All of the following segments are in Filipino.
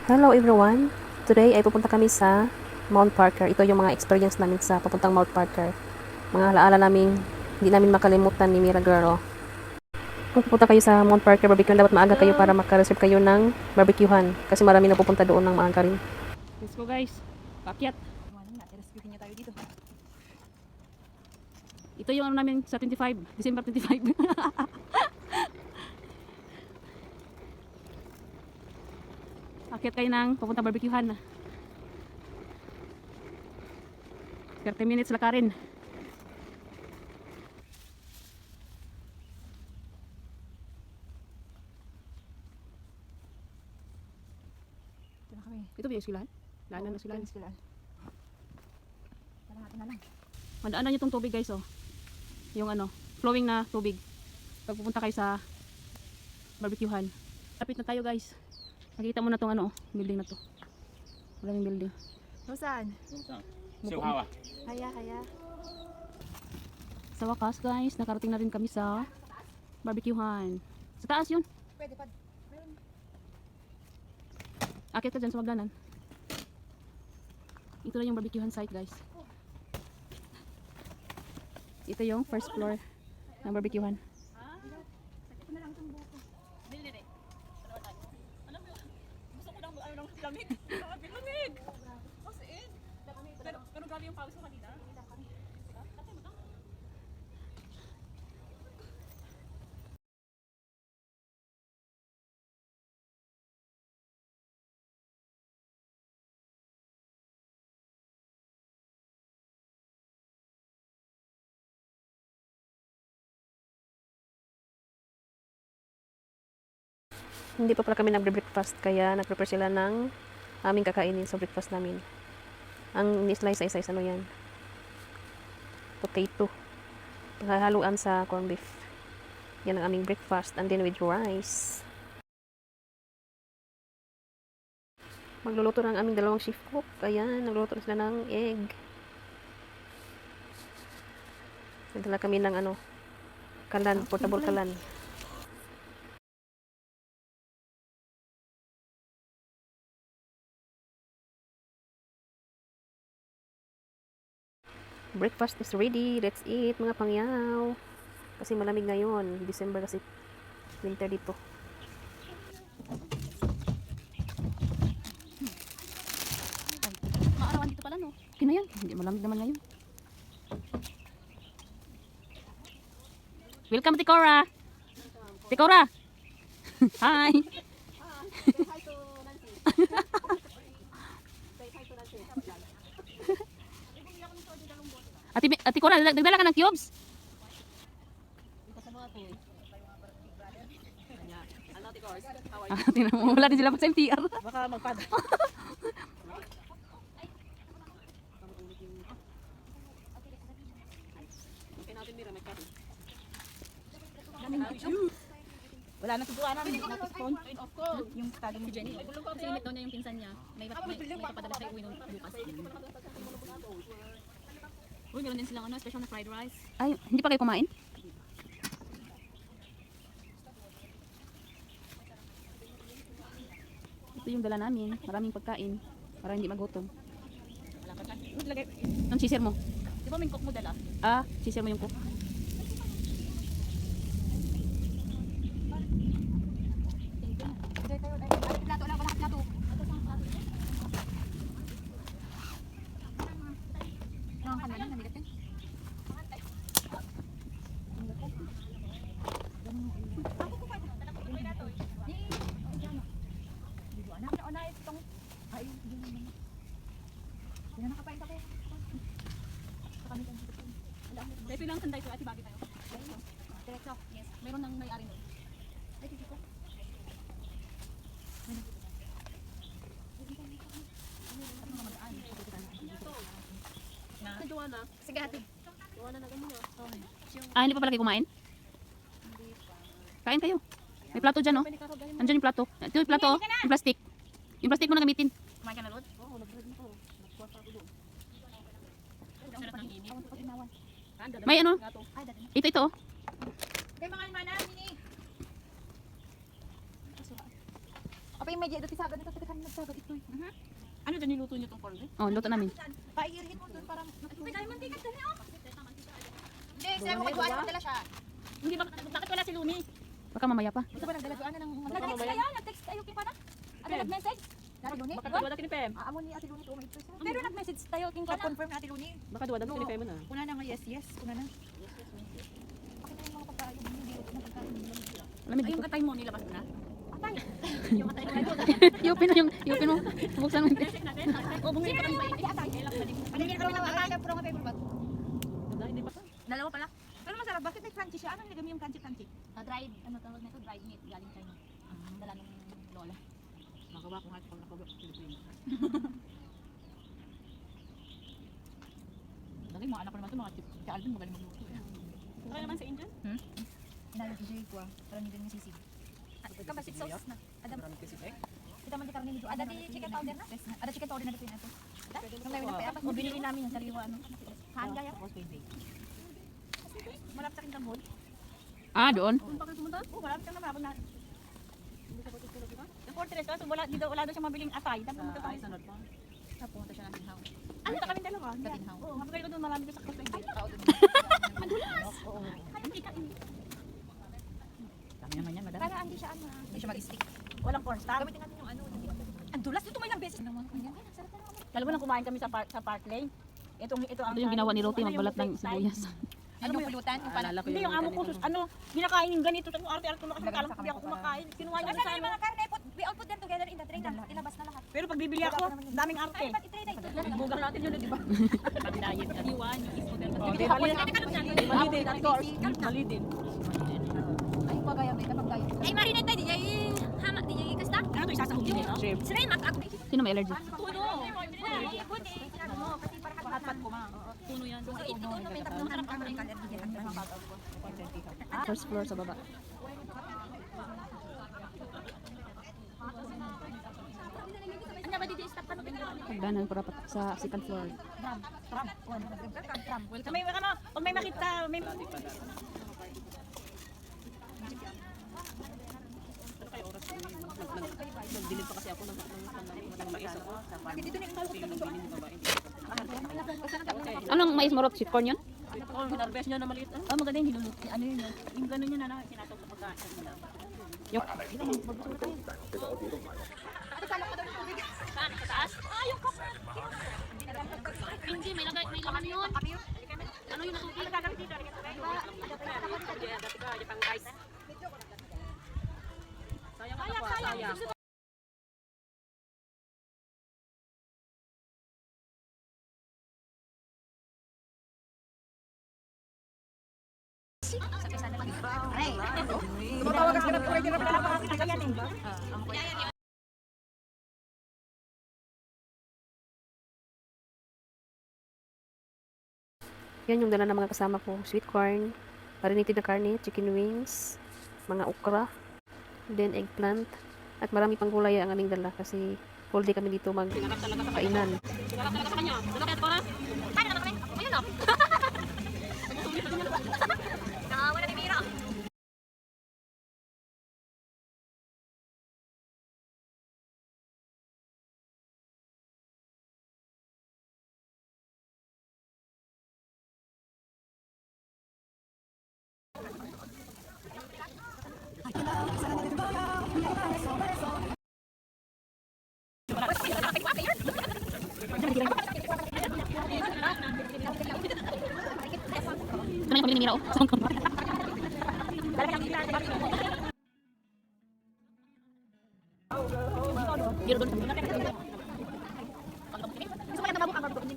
Hello everyone! Today ay pupunta kami sa Mount Parker. Ito yung mga experience namin sa papuntang Mount Parker. Mga alaala namin, hindi namin makalimutan ni Mira Girl. Kung pupunta kayo sa Mount Parker barbecue, dapat maaga kayo para makareserve kayo ng barbecuehan. Kasi marami na pupunta doon ng maaga rin. Let's go guys! Paakyat! Rescue niya tayo dito. Ito yung ano namin sa 25, December 25. Akyat kayo ng papunta barbecuehan. 30 minutes lakarin. Ito na kami. Ito ba yung eskwelahan? Daanan na sila. Eskwelahan. Tara natin na lang. Madaanan nyo itong tubig guys, oh. Yung ano, flowing na tubig. Pag pupunta kayo sa barbecuehan. Lapit na tayo guys. Nakita mo na itong ano, building na to. Maraming building. Saan? Mukhang. Haya. Sa wakas guys, nakarating na rin kami sa barbecuehan. Sa taas yun. Pwede pa. Akit ka dyan sa magdanan. Ito na yung barbecuehan site guys. Ito yung first floor ng barbecuehan. Lamig. Lamig. Kasi pero grabe yung pawis ko kanina. Hindi pa pala kami nagbre-breakfast kaya nagprepare sila ng aming kakainin sa breakfast namin. Ang ni-slice sa isa-isa ano yan. Potato. Paghahaluan sa corned beef. Yan ang aming breakfast and then with rice. Magluluto ng aming dalawang chef cook. Ayan, nagluluto na sila ng egg. Nagdala kami ng ano, kalan, portable kalan. Breakfast is ready. Let's eat mga pangyaw. Kasi malamig ngayon. December kasi winter dito. Maarawan dito pala no. Okay na yan. Hindi malamig naman ngayon. Welcome Tikora. Tikora. Hi. Hi to Nancy. Say hi to Nancy. Ati Cora, nagdala ka ng cubes? Tingnan mo, wala din sila pa sa MTR. Baka magpada. Wala na siguro namin napispon. Of course. Yung tali mo Jenny. Kasi limit daw niya yung pinsan niya. May papadala sa uwi nung bukas. Uy, meron din silang ano, special na fried rice. Ay, hindi pa kayo kumain? Ito yung dala namin. Maraming pagkain. Para hindi magutom. Ang sisir mo? Di ba may cook mo dala? Ah, sisir mo yung cook. Plato lang, wala plato. Ang kanan, namigat yan. Dito lang sanday ko, ati bagi tayo. Diretso. Yes. Meron nang may-ari nun. Ay, titi ko. Sa Joanna. Sige, ate. Joanna na ganun na. Ah, hindi pa pala kayo kumain? Kain kayo. May plato dyan, oh. Andyan yung plato. Ito yung plato, oh. Yung plastic. Yung plastic mo na gamitin. Kumain ka na, Lord? Oo, nag-bread na ko. Nagkuha pa ako doon. Sarap ng init. Ako pag inawan. May ano? Ay, dati. Ito, oh. Kaya mga almana, mini. Apa yung medyo doon sagad ito sa kami nagsagad ito. Ano din niluto niyo tong corn beef? Oh, luto namin. Paiirin mo doon para may mantika dali oh. Hindi, sila mo kagawaan mo dala siya. Hindi bakit wala si Luni? Baka mamaya pa. Ito ba nagdalagaan na ng Nag-text kayo? Nag-text kayo kin pa na? Ano nag-message? Naro Luni? Baka duwa dati ni Pem. Aamon ni Ate Luni to ito. Pero nag-message tayo kin pa confirm na Ate Luni. Baka duwa dati ni Pem na. Una na nga yes, una na. Pakita yung mga pagkain hindi ito na pagkain. Lamig Ay, dito. yung katay mo nilabas mo na? Atay. Yung katay mo. Yupin mo. Buksan mo. O, bumili pa kami ba? Atay. Paningin kami ng atay. Puro nga paper bag. Hindi pa. Dalawa pala. Pero masarap. Bakit may crunchy siya? Anong nilagay mo yung crunchy? Dried, ano tawag nito? Dried meat galing China. Dala ng lola. Nakawa ko nga pag nakawa sa Pilipino. Dali, mga anak ko naman ito, mga si Alvin, magaling magluto. Try naman sa Indian? Inalagay ko siya kuha. Para hindi ganyan sisig. Kabasit sauce na. Adam. Marami kasi eh. Kita man di karne nito. Ada di chicken powder na? Ada chicken powder na dito na ito. Nung may pa apat. O binili namin yung sariwa ano. Haan kaya? Malapit sa akin tambol. Ah, doon. Kung bakit pumunta? Oo, malapit lang naman. Yung Fortress, kaso wala daw siya mabiling atay. Dapat magkatayo. Sunod po. Pumunta siya ng Tinhaw. Ano ta kami dalawa? Sa Tinhaw. Oo, mapagay ko doon marami ko sa Cross Bay. Dami naman yan, madam. Para hindi siya ano. Hindi siya mag-stick. Walang cornstarch. Gamitin natin yung ano. Ang dulas nito may ilang beses naman. Ayan, sarap na naman. Alam mo nang kumain kami sa Park Lane. Ito ang Ito yung ginawa ni Roti, ano magbalat ng sibuyas. Ano yung pulutan? Yung parang Hindi yung amo ko ginakain yung ganito sa arte-arte ko kasi alam ko hindi ako kumakain. Kinuha niya Asan sa na yung mga karne? We all put them together in the tray na. Ilabas na lahat. Pero pag bibili ako, daming arte. Ay, ba't i-tray na ito? Bugang natin yun, di ba? Pag diet ka. Iwan, Oh, di ba? Mali din, of course. Mali din. Ay, pagaya ba? Kapag diet. Ay, marinate tayo. Di hama. Di kasta. Ano ito isasahugin nila? Sila yung makak. Sino may allergy? Tuno. Patpat ko ma. Tuno yan. Ito no, may tatlong harap ang mga allergy yan. First floor sa baba. Ano ba dito stop ka? Pagdanan ko rapat sa second floor. May ano, pag may makita, may Nagdilim pa kasi ako ng mais ako. Dito na yung tawag ng Anong mais morot? Sweet corn yun? Oh, hinarvest niya na maliit. Oh, maganda yung hinulot. Ano yun? Yung gano'n yun na sinasok sa pagkain. Yung Saan? Sa taas? Ah, yung cup. Hindi, may laman yun. Ano yung natutulog? Sayang ako, sayang. Tumatawagas ka na po kayo na pala makakita yan eh. yan yung dala ng mga kasama ko. Sweet corn, marinated na karne, chicken wings, mga okra, then eggplant, at marami pang gulay ang aming dala kasi full day kami dito magkainan. Sinarap talaga sa kanya. Dala kaya para? Paano naman kami? Ayun o. Nakawala ni Mira. Ito na yung pamilya ni Mira, oh. Giro doon. Gusto ko lang tababok ang mag-doon.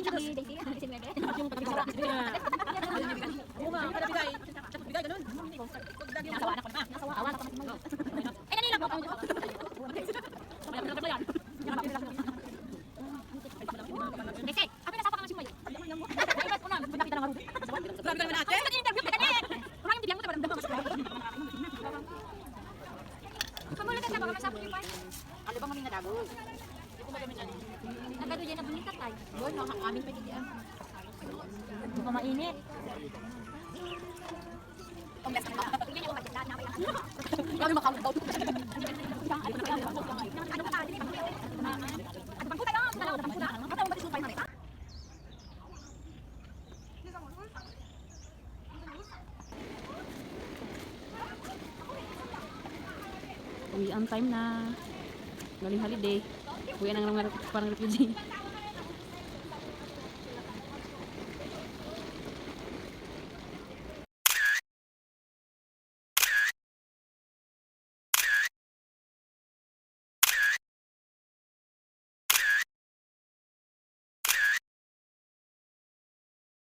Kami, Daisy, si Mede. Oo nga, kada bigay. Bigay, ganun. Nasawa na ko na. Nasawa na ko na. Eh, kanila po. Daisy, kami nasapa ka ng simay. Naibat ko na. Nakita ng marumi. Grabe ka naman ate. Kasi interview ka din. Kurang yung bigyan mo, tabalang damas. Kamulat ka ba kami sa Pilipan? Ano bang maming nadago? Nagkado dyan na bumitat tayo. Doon, amin pa dito. Hindi pa mainit. Grabe makakaw. Uwi ang time na. Galing holiday. Uwi na ng mga parang refugee.